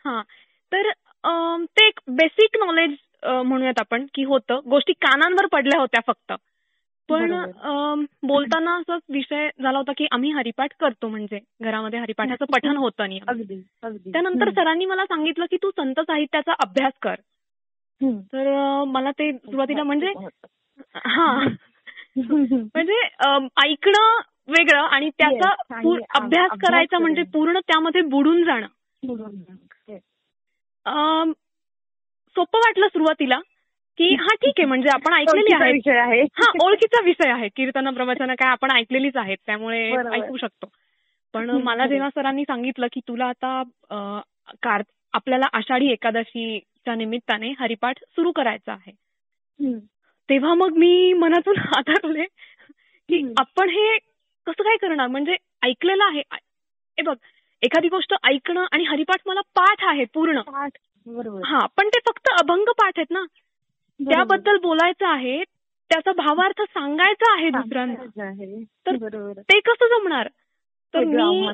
हा, तर ते एक बेसिक नॉलेज म्हणूयात आपण की होतं. गोष्टी कानांवर पडल्या होत्या फक्त. पण बोलताना असाच विषय झाला होता की आम्ही हरिपाठ करतो, म्हणजे घरामध्ये हरिपाठाचं पठण होतं नियम. त्यानंतर सरांनी मला सांगितलं की तू संत साहित्याचा अभ्यास कर. तर मला ते सुरुवातीला म्हणजे म्हणजे ऐकणं वेगळं आणि त्याचा अभ्यास करायचा म्हणजे पूर्ण त्यामध्ये बुडून जाणं. सोपं वाटलं सुरुवातीला की हा ठीक आहे, म्हणजे आपण ऐकलेली आहे. हा, ओळखीचा विषय आहे. कीर्तन प्रवचन काय आपण ऐकलेलीच आहेत, त्यामुळे ऐकू शकतो. पण मला जेव्हा सरांनी सांगितलं की तुला आता आपल्याला आषाढी एकादशीच्या निमित्ताने हरिपाठ सुरू करायचा आहे, तेव्हा मग मी मनातून आदरले की आपण हे कसं काय करणार. म्हणजे ऐकलेलं आहे. हे बघ, एखादी गोष्ट ऐकणं आणि हरिपाठ मला पाठ आहे पूर्ण. हा, पण ते फक्त अभंग पाठ आहेत ना. त्याबद्दल बोलायचं आहे, त्याचा भावार्थ सांगायचा आहे दुसऱ्यांना. तर ते कसं जमणार. तर मी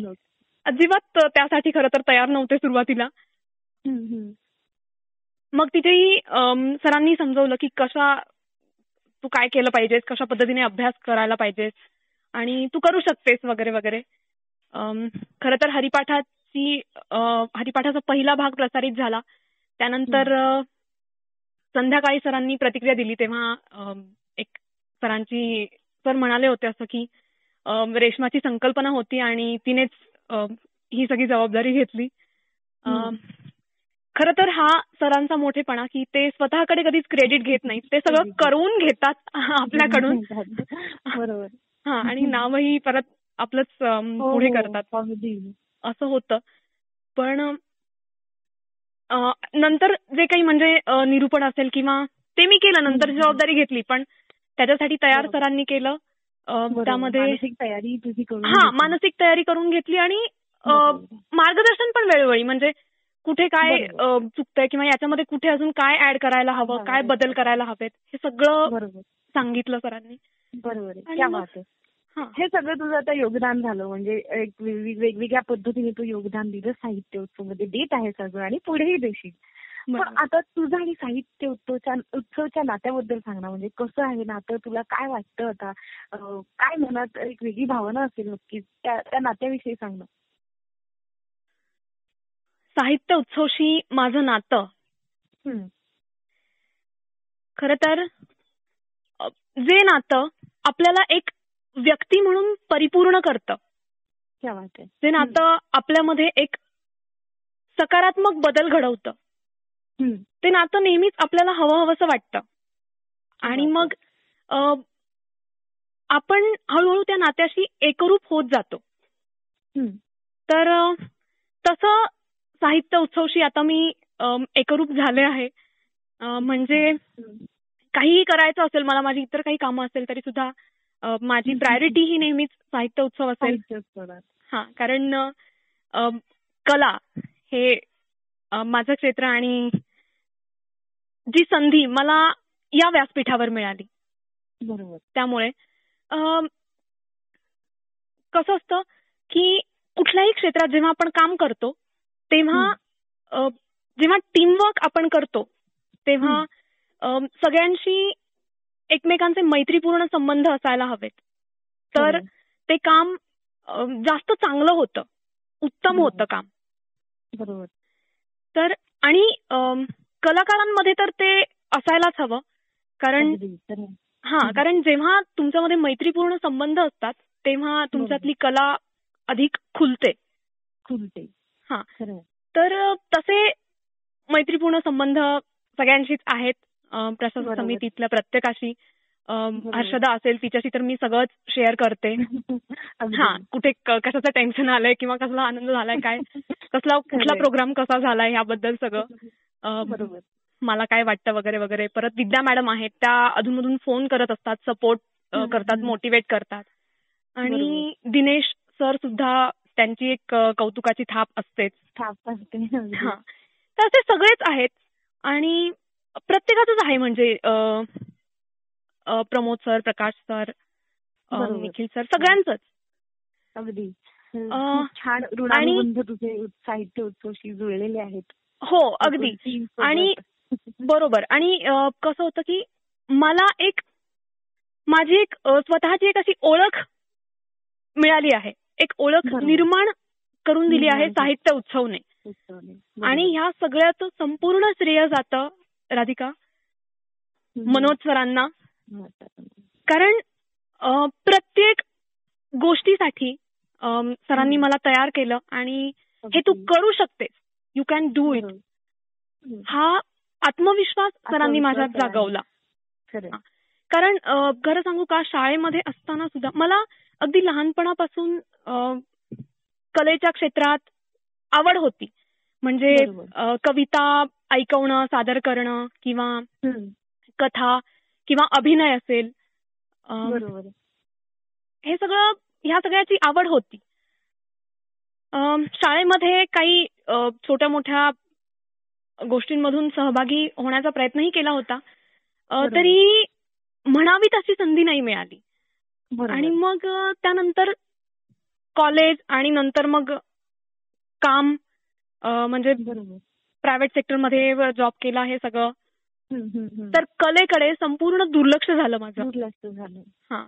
अजिबात त्यासाठी खरं तर तयार नव्हते सुरुवातीला. मग तिथेही सरांनी समजवलं की तू काय केलं पाहिजेस, कशा पद्धतीने अभ्यास करायला पाहिजेस आणि तू करू शकतेस वगैरे वगैरे. खरं तर हरिपाठाचा पहिला भाग प्रसारित झाला. त्यानंतर संध्याकाळी सरांनी प्रतिक्रिया दिली, तेव्हा सर म्हणाले होते असं की रेश्माची संकल्पना होती आणि तिनेच ही सगळी जबाबदारी घेतली. खरं तर हा सरांचा मोठेपणा की ते स्वतःकडे कधीच क्रेडिट घेत नाहीत, ते सगळं करून घेतात आपल्याकडून. बरोबर. हा, आणि नावही परत आपलंच पुढे करतात, असं होतं. पण नंतर जे काही म्हणजे निरूपण असेल किंवा ते मी केलं, नंतर जबाबदारी घेतली, पण त्याच्यासाठी तयार सरांनी केलं. त्यामध्ये मानसिक तयारी करून घेतली आणि मार्गदर्शन पण वेळोवेळी, म्हणजे कुठे काय चुकतंय किंवा याच्यामध्ये कुठे अजून काय ऍड करायला हवं, काय बदल करायला हवेत, हे सगळं सांगितलं सरांनी. बरोबर. हे सगळं तुझं आता योगदान झालं, म्हणजे एक वेगवेगळ्या पद्धतीने तू योगदान दिलं साहित्य उत्सवमध्ये, देत आहे सगळं आणि पुढेही देशील. पण आता तुझं आणि साहित्य उत्सवच्या नात्याबद्दल सांग ना. म्हणजे कसं आहे नातं, तुला काय वाटतं आता, काय मनात एक वेगळी भावना असेल नक्कीच, त्या नात्याविषयी सांग ना. साहित्य उत्सवशी माझं नातं खरं तर जे नातं आपल्याला एक व्यक्ती म्हणून परिपूर्ण करतं, ते नातं आपल्यामध्ये एक सकारात्मक बदल घडवतं, ते नातं नेहमीच आपल्याला हवंसं वाटतं. आणि मग आपण हळूहळू त्या नात्याशी एकरूप होत जातो. तर तसं साहित्य उत्सवशी आता मी एकरूप झाले आहे. म्हणजे काहीही करायचं असेल मला, माझी इतर काही कामं असेल तरी सुद्धा माझी प्रायोरिटी ही नेहमीच साहित्य उत्सव असेल. हा, कारण कला हे माझं क्षेत्र आणि जी संधी मला या व्यासपीठावर मिळाली. बरोबर. त्यामुळे कसं असतं की कुठल्याही क्षेत्रात जेव्हा आपण काम करतो तेव्हा जेव्हा टीमवर्क आपण करतो तेव्हा सगळ्यांशी एकमेकांचे मैत्रीपूर्ण संबंध असायला हवेत. तर ते काम जास्त चांगलं होतं, उत्तम होतं काम. बरोबर. तर आणि कलाकारांमध्ये तर ते असायलाच हवं. कारण कारण जेव्हा तुमच्यामध्ये मैत्रीपूर्ण संबंध असतात तेव्हा तुमच्यातली कला अधिक खुलते. हा, तर तसे मैत्रीपूर्ण संबंध सगळ्यांशीच आहेत. प्रशासक समितीतल्या प्रत्येकाशी. हर्षदा असेल तिच्याशी तर मी सगळंच शेअर करते. हा, कुठे कशाचं टेन्शन आलंय किंवा कसला आनंद झालाय, काय कुठला प्रोग्राम कसा झालाय ह्याबद्दल सगळं मला काय वाटतं वगैरे वगैरे. परत विद्या मॅडम आहेत, त्या अधूनमधून फोन करत असतात, सपोर्ट करतात, मोटिवेट करतात. आणि दिनेश सर सुद्धा, त्यांची एक कौतुकाची थाप असतेच. हा, तर असे सगळेच आहेत. आणि प्रत्येकाचंच आहे म्हणजे प्रमोद सर, प्रकाश सर, निखिल सर, सगळ्यांचंच. अगदी छान ऋणानुबंध तुझे साहित्य उत्सवशी जुळलेले आहेत. हो, अगदी. आणि बरोबर. आणि कसं होतं की मला माझी एक स्वतःची एक अशी ओळख मिळाली आहे, एक ओळख निर्माण करून दिली आहे साहित्य उत्सवने. आणि ह्या सगळ्याचं संपूर्ण श्रेय जातं राधिका मनोज सरांना. कारण प्रत्येक गोष्टीसाठी सरांनी मला तयार केलं आणि हे तू करू शकतेस, यू कॅन डू इट, हा आत्मविश्वास सरांनी माझ्यात जागवला. कारण खरं सांगू का, शाळेमध्ये असताना सुद्धा मला अगदी लहानपणापासून कलेच्या क्षेत्रात आवड होती. म्हणजे कविता ऐकवणं, सादर करणं किंवा कथा किंवा अभिनय असेल, हे सगळं, ह्या सगळ्याची आवड होती. शाळेमध्ये काही छोट्या मोठ्या गोष्टींमधून सहभागी होण्याचा प्रयत्नही केला होता, तरी म्हणावी तशी संधी नाही मिळाली. आणि मग त्यानंतर कॉलेज आणि नंतर मग काम, म्हणजे प्रायव्हेट सेक्टरमध्ये जॉब केला, हे सगळं. तर कलेकडे संपूर्ण दुर्लक्ष झालं माझं. हा,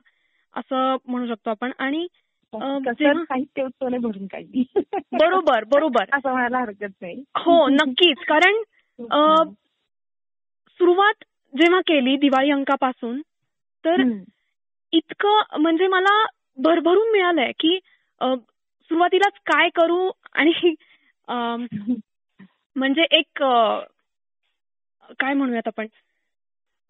असं म्हणू शकतो आपण. आणि साहित्य उत्सवने भरून काढली. बरोबर असं म्हणायला हरकत नाही. हो, नक्कीच. कारण सुरुवात जेव्हा केली दिवाळी अंकापासून, तर इतकं म्हणजे मला भरभरून मिळालंय की सुरुवातीलाच काय करू. आणि म्हणजे एक काय म्हणूयात आपण,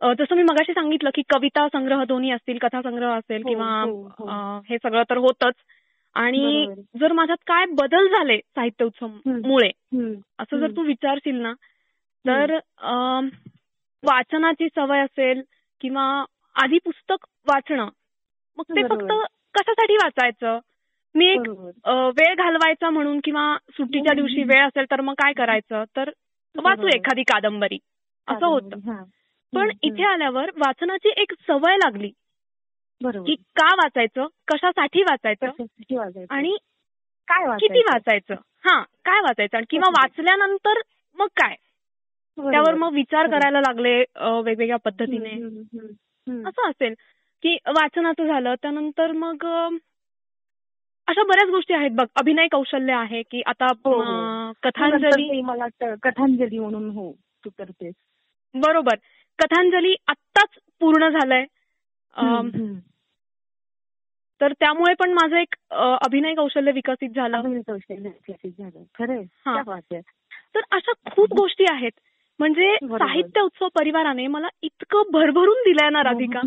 जसं मी मगाशी सांगितलं की कविता संग्रह दोन्ही असतील, कथा संग्रह असेल किंवा हे सगळं तर होतच. आणि जर माझ्यात काय बदल झाले साहित्य उत्सवमुळे असं जर तू विचारशील ना, तर वाचनाची सवय असेल किंवा आधी पुस्तक वाचणं, मग ते फक्त कशासाठी वाचायचं, मी एक वेळ घालवायचा म्हणून किंवा सुट्टीच्या दिवशी वेळ असेल तर मग काय करायचं, तर वाचू एखादी कादंबरी, असं होतं. पण इथे आल्यावर वाचनाची एक सवय लागली की का वाचायचं, कशासाठी वाचायचं आणि किती वाचायचं, काय वाचायचं किंवा वाचल्यानंतर मग काय, त्यावर मग विचार करायला लागले वेगवेगळ्या पद्धतीने. असं असेल की वाचनाचं झालं, त्यानंतर मग अशा बऱ्याच गोष्टी आहेत बघ. अभिनय कौशल्य आहे की आता कथांजली, मला वाटतं कथांजली म्हणून हो तू करतेस. बरोबर, कथांजली आत्ताच पूर्ण झालंय. तर त्यामुळे पण माझं एक अभिनय कौशल्य विकसित झालं. तर अशा खूप गोष्टी आहेत. म्हणजे साहित्य उत्सव परिवाराने मला इतकं भरभरून दिलंय ना राधिका,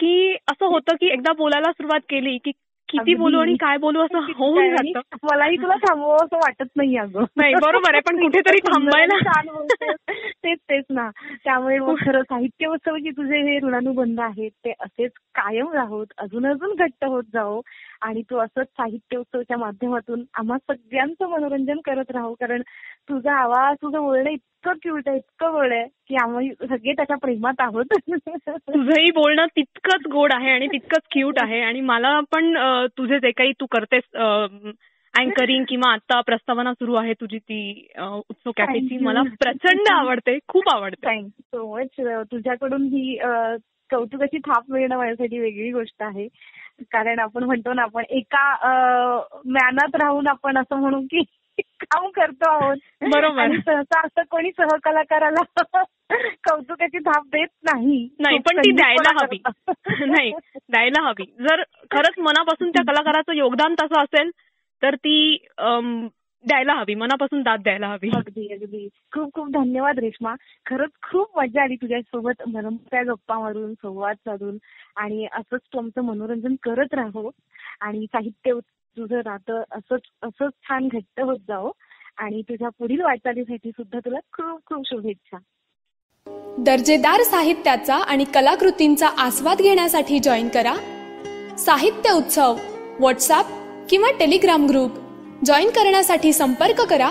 की असं होतं की एकदा बोलायला सुरुवात केली की किती बोलू आणि काय बोलू असं होऊन जातं. मलाही तुला थांबवावं असं वाटत नाही अगं. नाही बरोबर आहे, पण कुठेतरी थांबायला. तेच ना. त्यामुळे खरं साहित्य उत्सवाचे तुझे हे ऋणानुबंध आहेत ते असेच कायम राहोत, अजून घट्ट होत जाओ आणि तू असंच साहित्य उत्सवाच्या माध्यमातून आम्हा सगळ्यांचं मनोरंजन करत राहू. कारण तुझा आवाज, तुझं बोलणं इतकं क्यूट आहे, इतकं गोड आहे की आम्ही सगळे त्याच्या प्रेमात आहोत. तुझंही बोलणं तितकंच गोड आहे आणि तितकंच क्यूट आहे आणि मला पण तुझे जे काही तू करतेस अँकरिंग किंवा आता प्रस्तावना सुरू आहे तुझी ती उत्सव कॅफेची, मला प्रचंड आवडते, खूप आवडते. Thank you so much. तुझ्याकडून ही कौतुकाची थाप मिळणं माझ्यासाठी वेगळी गोष्ट आहे. कारण आपण म्हणतो ना, आपण एका मॅनात राहून आपण असं म्हणू की काम करतो आहोत. बरोबर. सहसा असं कोणी सहकलाकाराला कौतुकाची थाप देत नाही, पण ती द्यायला हवी. नाही, द्यायला हवी. जर खरंच मनापासून त्या कलाकाराचं योगदान तसं असेल तर ती द्यायला हवी, मनापासून दाद द्यायला हवी. अगदी. खूप खूप धन्यवाद रेश्मा. खरंच खूप मजा आली तुझ्यासोबत मनमोकळ्या गप्पा मारून, संवाद साधून आणि असंच तू आमचं मनोरंजन करत राहो आणि साहित्य तुझं राहतं असंच छान घट्ट होत जाओ आणि तुझ्या पुढील वाटचालीसाठी सुद्धा तुला खूप खूप शुभेच्छा. दर्जेदार साहित्याचा आणि कलाकृतींचा आस्वाद घेण्यासाठी जॉईन करा साहित्य उत्सव व्हॉट्सॲप किंवा टेलिग्राम ग्रुप. जॉईन करण्यासाठी संपर्क करा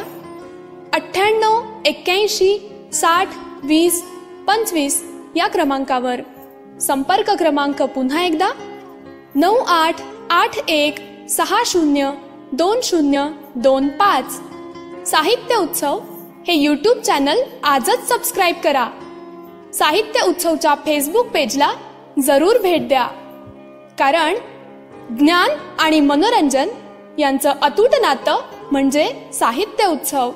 98 81 60 20 25 या क्रमांकावर. संपर्क क्रमांक पुन्हा एकदा 9881 60 2025. साहित्य उत्सव हे यूट्यूब चॅनल आजच सबस्क्राईब करा. साहित्य उत्सवच्या फेसबुक पेजला जरूर भेट द्या, कारण ज्ञान आणि मनोरंजन यांचं अतूट नातं म्हणजे साहित्य उत्सव.